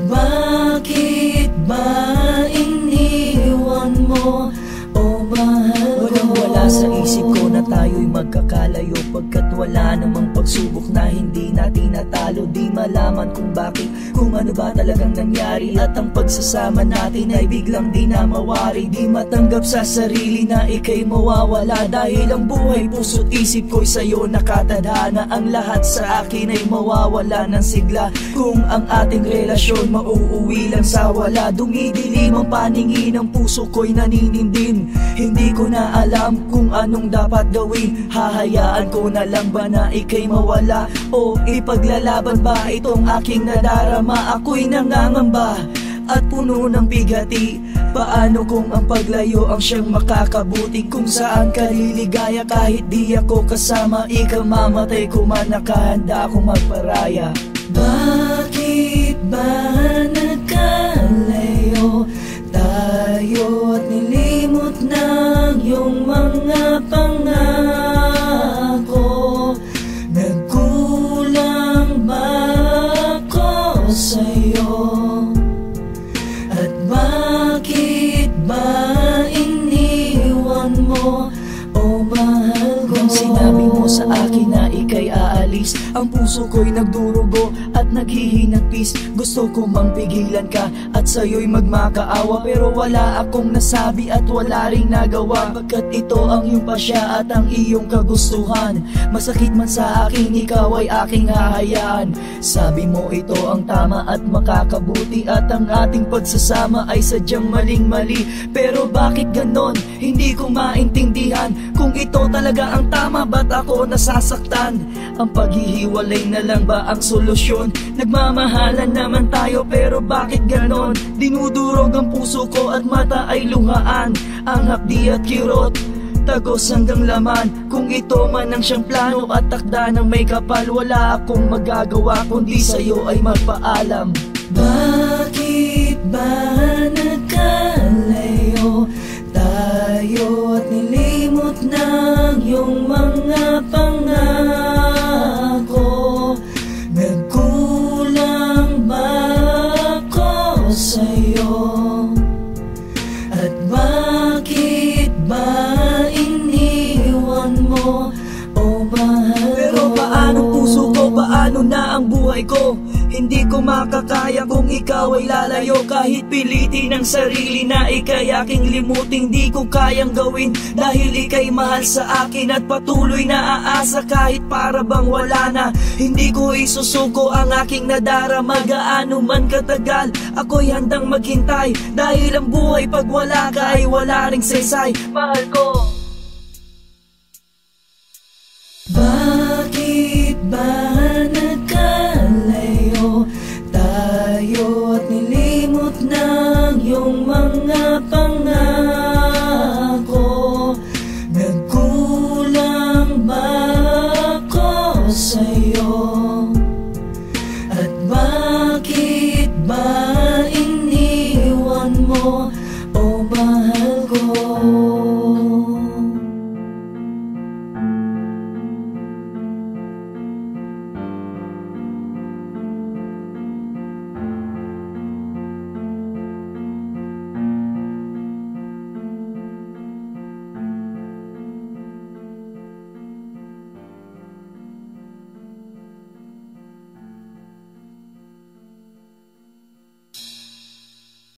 bakit ba iniwan mo, oh mahal ko? Walang-wala sa isip ko na tayo'y magkakalayo, pagkat wala namang pagsubok na hindi natin natalo. Di malaman kung bakit, kung ano ba talagang nangyari, at ang pagsasama natin ay biglang di na mawari. Di matanggap sa sarili na ika'y mawawala, dahil ang buhay, puso't isip ko'y sa'yo nakatadhana. Ang lahat sa akin ay mawawala ng sigla kung ang ating relasyon mauuwi lang sa wala. Dumidilim ang paningin, ang puso ko'y naninindim. Hindi ko na alam kung anong dapat gawin. Hahayaan ko na lang ba na ika'y mawala, o ipaglalaban ba itong aking nadarama? Ako'y nangangamba at puno ng bigati. Paano kung ang paglayo ang siyang makakabuti, kung saan ka liligaya kahit di ako kasama? Ikamamatay ko man, nakahanda akong magparaya. Bakit ba nagkalayo tayo at nilimot ng iyong mga pangako? Nagkulang ba ako sa'yo? At bakit ba iniwan mo, oh mahal ko? Nung sinabi mo sa akin na ika'y aalis, ang puso ko'y nagdurugo at naghihinagpis. Gusto ko mang pigilan ka at sa'yo'y magmakaawa, pero wala akong nasabi at wala ring nagawa, pagkat ito ang iyong pasya at ang iyong kagustuhan. Masakit man sa akin, ikaw ay aking hahayaan. Sabi mo ito ang tama at makakabuti, at ang ating pagsasama ay sadyang maling-mali. Pero bakit ganon? Hindi ko maintindihan. Kung ito talaga ang tama, ba't ako nasasaktan? Ang paghihiwalay na lang ba ang solusyon? Nagmamahalan naman tayo, pero bakit ganon? Dinudurog ang puso ko at mata ay luhaan. Ang hapdi at kirot, tagos hanggang laman. Kung ito man ang siyang plano at takda ng may kapal, wala akong magagawa kundi sa'yo ay magpaalam. Bakit ba nagkalayo tayo at nilimot ng iyong mga pangako? Nagkulang ba ako sa'yo? At bakit ba iniwan mo, oh mahal ko? Pero paano puso ko, paano na ang buhay ko? Hindi ko makakaya kung ikaw ay lalayo. Kahit pilitin ang sarili na ika'y aking limutin, di ko kayang gawin, dahil ika'y mahal sa akin at patuloy na aasa kahit para bang wala na. Hindi ko isusuko ang aking nadarama, gaano man katagal ako'y handang maghintay, dahil ang buhay pag wala ka ay wala ring saysay. Mahal ko. Bakit ba nagkalayo tayo at nilimot